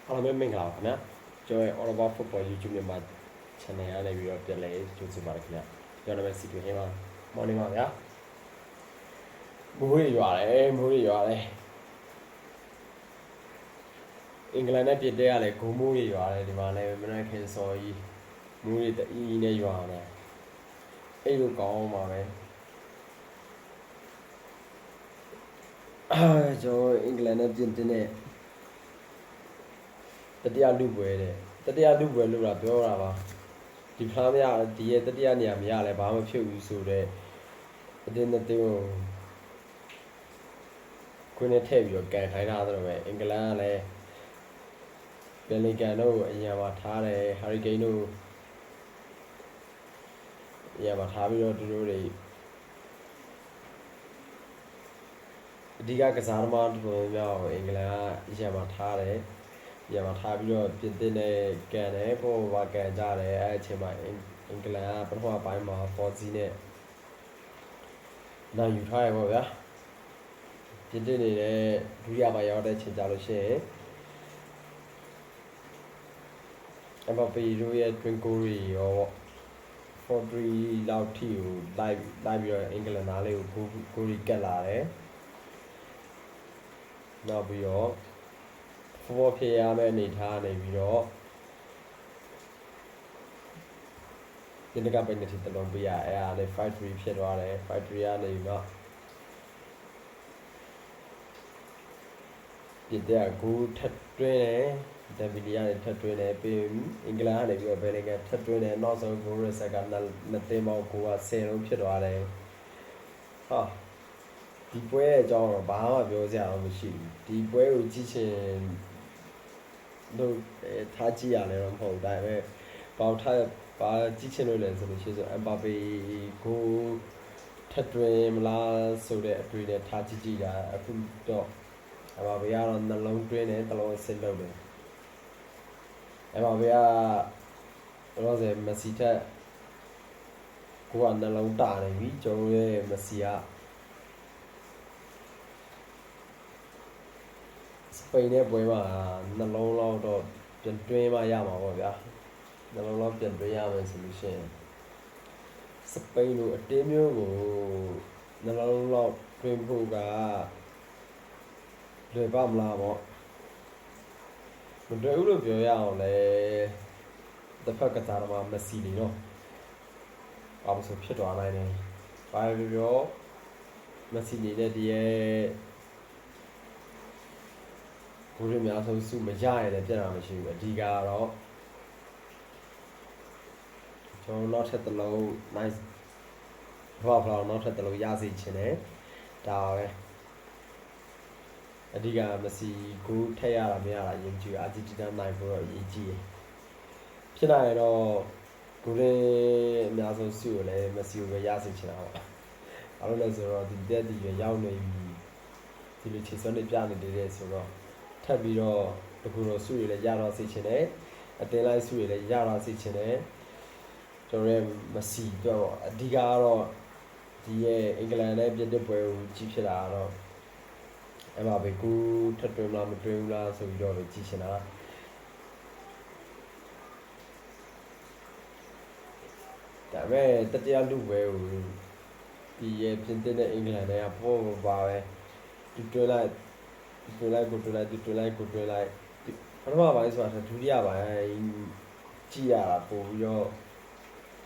အားလုံးပဲမင်္ဂလာပါခင်ဗျာကျွန်တော်ရဲ့ All About Football YouTube မြန်မာ channel ရနေပြီးတော့ပြန်လည်ကြိုဆိုပါရခင်ဗျာကျွန်တော်လည်းစီတူဟင်းပါမော်နေပါဗျာမိုးတွေရွာတယ်အင်္ဂလန်နဲ့ပြည်တဲ့ကလည်းဂုံမိုးတွေရွာတယ်ဒီမှာလည်းမနေ့ခင်စော်ကြီးမိုးတွေတအီးနဲ့ရွာတယ်အဲ့လိုကောင်းပါပဲကျွန်တော်အင်္ဂလန်နဲ့ပြည်တဲ့တတိယလူပွဲတဲ့တတိယလူပွဲလို့တာပြောတာပါဒီဖလားမရဒီရဲ့တတိယနေရာမရလဲဘာမှဖြစ်ဘူးဆိုတော့အတင်းနဲ့တင်းကိုခွင်းနဲ့ထည့်ပြီးတော့ကန်ခိုင်းတာဆိုတော့ပဲအင်္ဂလန်ကလည်းဘယ်လီကန်တို့အရင်မှာထားတယ်ဟာရီကိန်းတို့အရင်မှာထားပြီးတော့သူတို့တွေအဓိကကစားသမားတို့များကိုအင်္ဂလန်ကအရင်မှာထားတယ်ရမှာထားပြီးတော့ပြင်သစ်နဲ့ကန်တယ်ပို့ဘာကန်ကြတယ်အဲ့အချိန်မှာအင်္ဂလန်ကပထမပိုင်းမှာပေါ်စီနဲ့နိုင်ယူထားရပါဗျာပြင်သစ်နေတဲ့ဒုတိယပိုင်းရောက်တဲ့ချိန်ကြလို့ရှိရင်အမပီတို့ရဲ့ twin goal တွေရော4-3လောက်ထိကိုလိုက်ပြီးတော့အင်္ဂလန်သားလေးကိုဂိုးကတ်လာတယ်နောက်ပြီးတော့ဘောဖြေရမယ့်အနေထားနေပြီးတော့ဒီကပိတ်နေတလုံးပြရအဲ့ဒါလေ5-3ဖြစ်သွားတယ်5-3ကနေပြီးတော့ဒီတဲ့ဂိုးထပ်တွင်းတယ်ဒဗီလီယာနဲ့ထပ်တွင်းတယ်ပြီးအင်္ဂလန်ကနေပြီးတော့ဘယ်လင်ကထပ်တွင်းတယ်နောက်ဆုံးဂိုးရဆက်ကနှစ်သိန်းပေါင်းကိုက10လုံးဖြစ်သွားတယ်ဟာဒီပွဲအကြောင်းတော့ဘာမှပြောစရာမရှိဘူးဒီပွဲကိုကြည့်ချင်တို့ထားကြည့်ရတယ်တော့မဟုတ်ဒါပေမဲ့ပေါထားပါကြည့်ချင်လို့လည်းဆိုလို့ရှိရင်အမ်ဘာပေကိုထပ်တွင်မလားဆိုတဲ့အတွေ့နဲ့ထားကြည့်တာအခုတော့အမ်ဘာပေကတော့နှလုံးတွင်းနဲ့တစ်လုံးအစစ်လုပ်တယ်အမ်ဘာပေကတော့ဆိုမက်ဆီထက်ကိုကနှလုံးတာနေပြီကျွန်တော်ရဲ့မက်ဆီကစပိန်နဲ့ပွဲမှာနှလုံးလောက်တော့ပြန်တွင်းမှရမှာပေါ့ဗျာနှလုံးလောက်ပြန်တွင်းရမယ်ဆိုလို့ရှိရင်စပိန်လိုအတင်းမျိုးကိုနှလုံးလောက်တွင်းဖို့ကလွယ်ပါမလားပေါ့မတွေ့ဘူးလို့ပြောရအောင်လေတစ်ဖက်ကစားတော့မှမက်ဆီလီနော်ဘာလို့ဆိုဖြစ်သွားနိုင်လဲဘာပြောမက်ဆီလီနဲ့ဒီရဲ့ဘိုးရများဆုံးစုမရရတဲ့ပြဿနာမရှိဘူးအဓိကတော့ကျွန်တော်နောက်ထပ်တစ်လုံး nice ဘာနောက်ထပ်တစ်လုံးရစေချင်တယ်ဒါပဲအဓိကမက်ဆီကိုထည့်ရတာမရတာယဉ်ကျေးအာဂျင်တီးနားနိုင်ဖို့တော့အရေးကြီးတယ်ဖြစ်နိုင်ရင်တော့ဂိုးရင်းအများဆုံးစုကိုလည်းမက်ဆီကိုပဲရစေချင်တာပေါ့ဘာလို့လဲဆိုတော့ဒီတက်ဒီရောက်နေပြီဒီလိုခြေစွမ်းတွေပြနေသေးတယ်ဆိုတော့ထပ်ပြီးတော့တကူတော့စုရလည်းရတော့စေချင်တယ်အတင်းလိုက်စုရလည်းရတော့စေချင်တယ်ကျွန်တော်ရဲ့မက်ဆီတော့အဓိကကတော့ဒီရဲ့အင်္ဂလန်နဲ့ပြည်သက်ပွဲကိုကြီးဖြစ်တာကတော့အဲ့မှာပဲကူထပ်တွင်းလားမတွင်းဘူးလားဆိုပြီးတော့ပဲကြီးချင်တာဒါပေမဲ့တတိယလူပွဲကိုဒီရဲ့ပြည်သက်နဲ့အင်္ဂလန်နဲ့ပေါ်ပါပဲဒီတွဲလိုက်ကိုတွဲလိုက်ပထမပိုင်းဆိုတာဒုတိယပိုင်းကြည့်ရတာပို့ပြီးတော့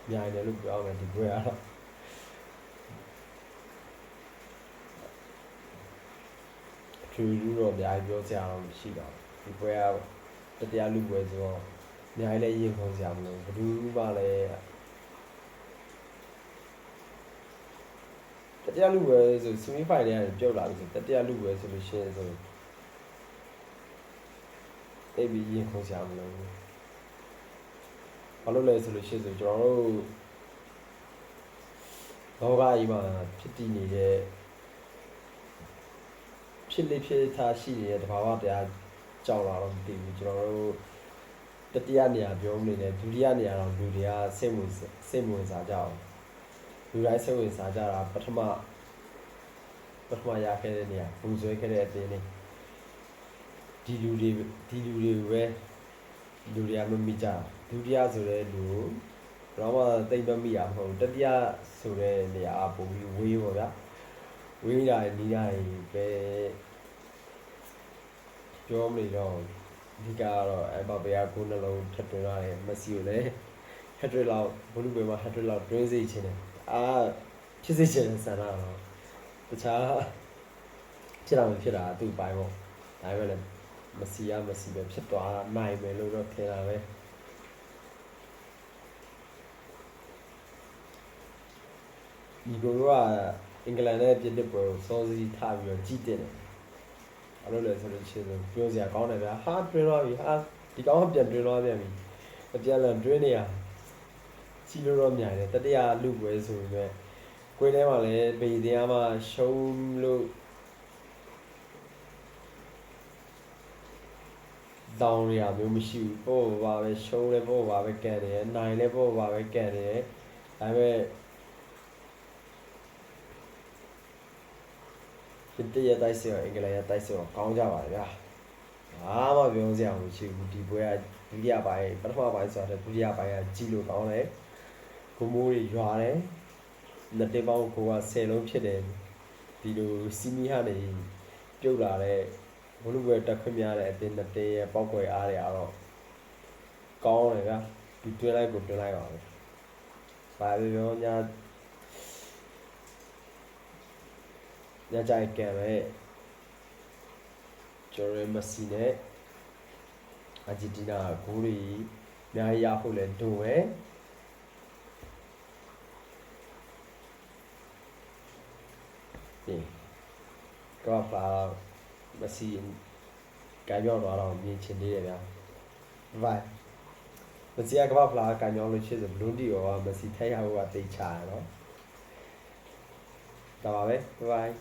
မြိုင်တယ်လို့ပြောမယ်ဒီပွဲကတော့ထူးထူးတော့အများကြီးပြောစရာတော့မရှိတော့ဒီပွဲကတတရားလူပွဲဆိုတော့အများကြီးလည်းရင်ခုန်စရာမလိုဘူးဘူးမှလည်းတတရားလူပွဲဆိုဆီမီဖိုင်နယ်ကနေပြုတ်လာပြီတတရားလူပွဲဆိုလို့ရှိရင်ဆိုတိတ်ပြီးရင်ခုန်စရာမလိုဘူးဘာလို့လဲဆိုလို့ရှိရင်ကျွန်တော်တို့လောကကြီးမှာဖြစ်တည်နေတဲ့ဖြစ်လေဖြစ်ထားရှိနေတဲ့တဘာဝတရားကြောက်လာတော့မသိဘူးကျွန်တော်တို့တတိယနေရာပြောနေတယ်ဒုတိယနေရာတော့လူတွေကစိတ်ဝင်စားကြအောင်လူတိုင်းစိတ်ဝင်စားကြတာပထမရခဲ့တဲ့နေရာပူဆွဲခဲ့တဲ့အတင်းလေး ဒီလူတွေပဲလူတွေကမမိကြဒုတိယဆိုတဲ့လူတော့မှတိတ်မမိရမဟုတ်တတိယဆိုတဲ့နေရာပုံပြီးဝေးပေါ့ဗျာဝေးတာနီးတာပဲပြောမလို့တော့ဒီကတော့အဘဘေကကိုနှလုံးထပ်တွင်းရတယ်မစီကိုလည်းဟက်ဒရစ်လောက်ဘလူးပဲမှာဟက်ဒရစ်လောက်တွင်းစေချင်တယ်ဖြစ်စေချင်တဲ့ဆန္ဒတော့တခြားဖြစ်တာမဖြစ်တာသူ့ပိုင်းပေါ့ဒါပဲလေမစီပဲဖြစ်သွားနိုင်မယ်လို့တော့ထင်တာပဲဒီကိုကအင်္ဂလန်နဲ့ပြင်သစ်ပွဲကိုစောစီးထားပြီးတော့ကြီးတင်တယ်အဲ့လိုလဲဆိုလို့ရှိရင်ပြောစရာကောင်းတယ်ဗျာဟာတွင်းသွားပြီဟာဒီကောင်ကပြန်တွင်းသွားပြန်ပြီပြန်လန်တွင်းနေရစီလိုတော့မြိုင်တယ်တတိယလူပွဲဆိုရင်ပဲကိုယ်ထဲမှာလည်းဗီတရားမှာရှုံးလို့တောင်းရမျိုးမရှိဘူးပို့ပါပဲရှုံးလဲပို့ပါပဲကန်တယ်နိုင်လဲပို့ပါပဲကန်တယ်ဒါပေမဲ့ပြင်သစ်ရဲ့တိုက်စစ်ရောအင်္ဂလန်ရဲ့တိုက်စစ်ရောကောင်းကြပါလေဗျာဘာမှပြောစရာမရှိဘူးဒီပွဲကဒုတိယပိုင်းပထမပိုင်းဆိုတော့ဒုတိယပိုင်းကကြီးလို့ကောင်းတယ်ကိုမိုးတွေရွာတယ်လက်တေးပေါင်းကိုက10လုံးဖြစ်တယ်ဒီလိုစီမီဟာနေပြုတ်လာတဲ့ဘလူးပွဲတက်ခွင့်များတဲ့အတင်းလက်တေးရဲ့ပောက်ကွယ်အားတွေကတော့ကောင်းတယ်ဗျာဒီတွဲလိုက်ကိုတွဲလိုက်ပါပဲဘာပဲပြောညာကြိုက်ကံပဲဂျော်ရယ်မက်ဆီနဲ့အာဂျင်တီးနာဂိုးတွေအများကြီးရဖို့လဲဒုံပဲကဘာပါမက်ဆီကိုင်ပြောင်းသွားတော့မြင်ချင်သေးတယ်ဗျာဘိုင်မက်ဆီကဘာဖလာကိုင်ပြောင်းလို့ရှိရင်ဘလွန်တီရောမက်ဆီထိုက်ရဖို့ကတိတ်ချရတော့ဒါပါပဲဘိုင်